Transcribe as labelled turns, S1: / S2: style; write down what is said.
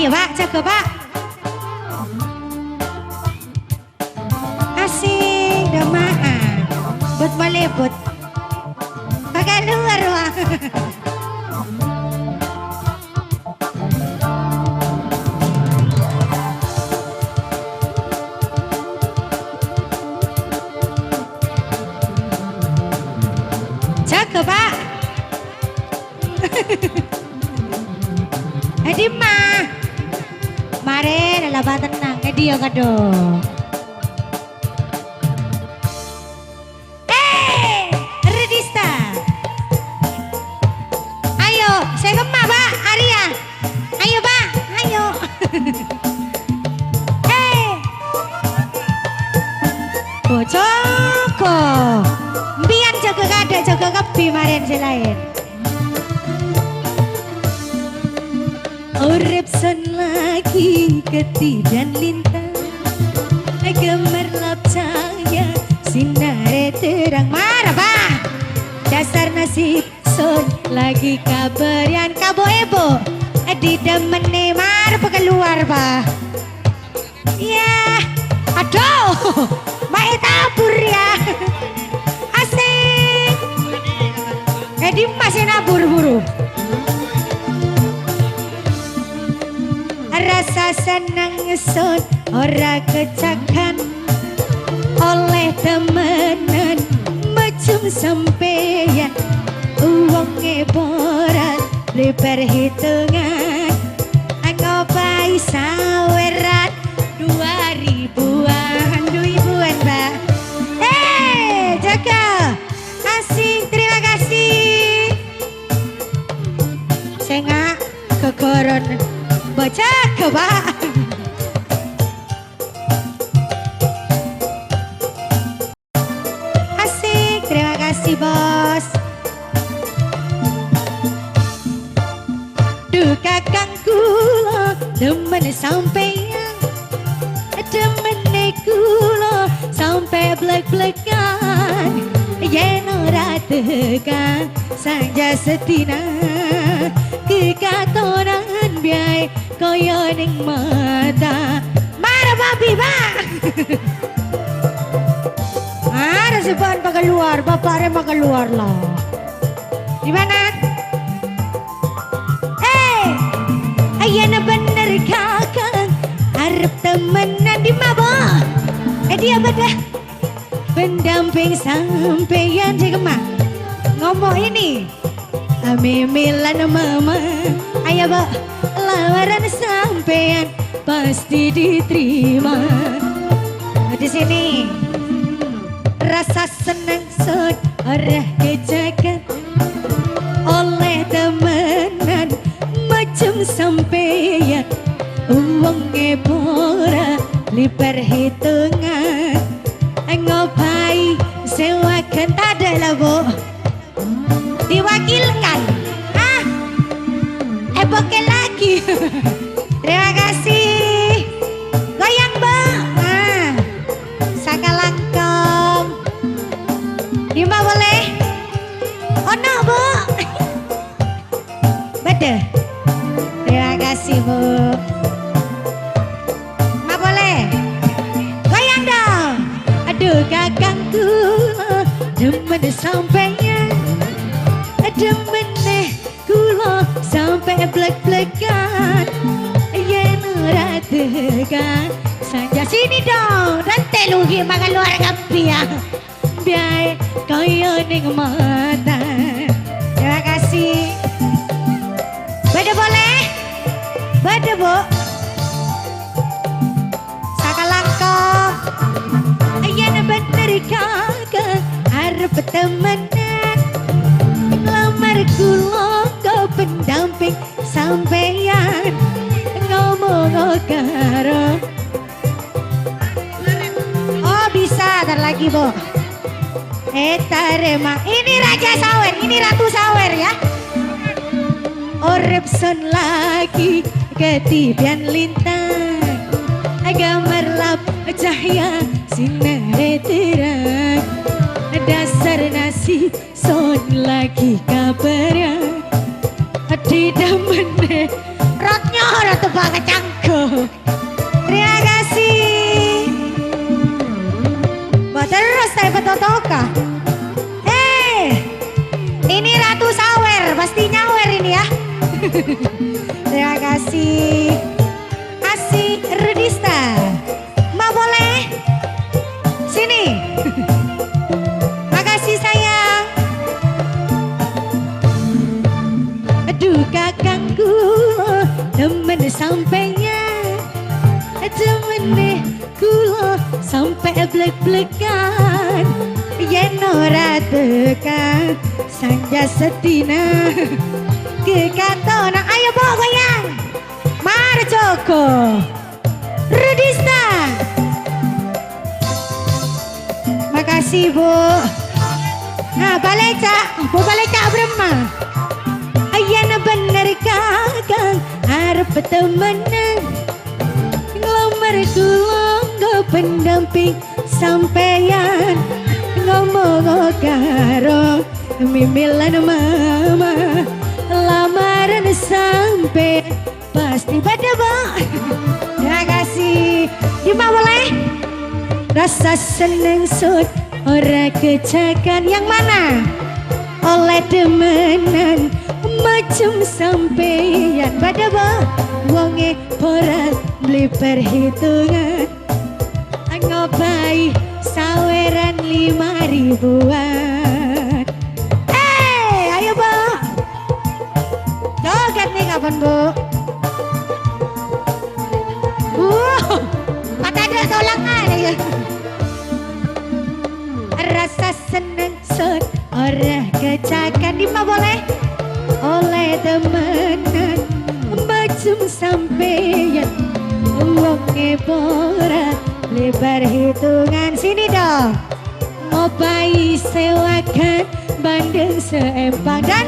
S1: Ayo Pak, jaga Pak. Asik, demaan. But malebut. Pakai luar Pak. Jaga Pak. Edi mah. Mare adalah tenang. Edi ya kado. Redista. Ayo, saya kemah Pak, Arya. Ayo Pak, ayo. Bocoko. Biar jaga kada, jaga kebi maren selain. Urip sun lagi ketidan lintang, gemerlap cahaya sinare terang. Marah Pak. Dasar nasi sun lagi kaberian kabo ebo. Di demene marah keluar Pak. Ya, aduh, baik tabur ya. Asik. Edi masih nabur buru. Rasa senang sun ora kecakan oleh temenan macam sampeyan uangnya borat di perhitungan ngopai saweran 2000-an 2000-an Mbak. Jaga asik, terima kasih. Saya kekoron baca ke Pak. Asik, terima kasih Bos. Duh kakang kula demen sampeyan, demen kula sampai blek-blekan. Yen ora tekan sanja setina kekatonan biay koyo ning mata. Marah babi Pak. Marah sepan pak keluar, bapaknya pak keluar lah. Di mana? Ayana bener kakak, arep temenan di mabok. Dia bedah pendamping sampeyan jekema. Ngomong ini, amimilan mama. Ayo Pak, lamaran sampean pasti diterima. Di sini rasa senang sun arah kejakan oleh temenan macam sampeyan uangnya pora li perhitungan ngopai sewakan tak ada lah Bu, diwakilkan. Boke lagi. Terima kasih. Goyang Mbak. Saka langkong. Dimba boleh? Oh no Bu. Beda. Terima kasih Bu. Ma boleh? Goyang dong. Aduh kakangku demen sampainya, demen kula sampai blek-blekan. Yen ora tekan sanja sini dong dan telugi makan luar kampi ya. Biar kaya ning mata. Terima kasih. Beda boleh? Beda Bu. Sakalangko. Yen bener kakak arep temenan lamar kula kau pendamping sampeyan ngomong karo. Oh bisa, ntar lagi Bu. Tarema, ini Raja Sawer, ini Ratu Sawer ya. Urip sun lagi ketiban lintang, gamerlap cahaya sinare terang. Dasar nasi sun lagi kabarnya, tidak meneh rotnya Nyoro tebak kecangku. Terima kasih. Mbak terus saya petotoka. Ini Ratu Sawer, pasti nyawer ini ya. Terima kasih. Asih Rudista. Ma boleh? Sini. Makasih sayang. Aduh kakangku, temen sampainya. Temen kulo sampai blek-blekan. Yen ora tekan sanja setina kekatona. Ayo bawa goyang Marjoko Rudista. Makasih Bu. Nah baleca Bu baleca Brahma. Ayana bener kakang harap temenan ngelamar tulung go pendamping sampeyan ngomong karo mimilan mama lamaran sampai pasti pada bang. Terima kasih. Gimana boleh? Rasa seneng sud ora kecakan yang mana? Oleh demenan macam sampeyan pada bang. Wonge pora beli perhitungan ngopai saweran 5.000-an. Ayo Bu. Joget nih kapan Bu? Mata ada tolangan ya. Rasa seneng sun ora kecakan di ma boleh? Oleh temenan macam sampeyan wonge pora lebar hitungan. Sini dong. Ngopai sewakan bandeng seempang dan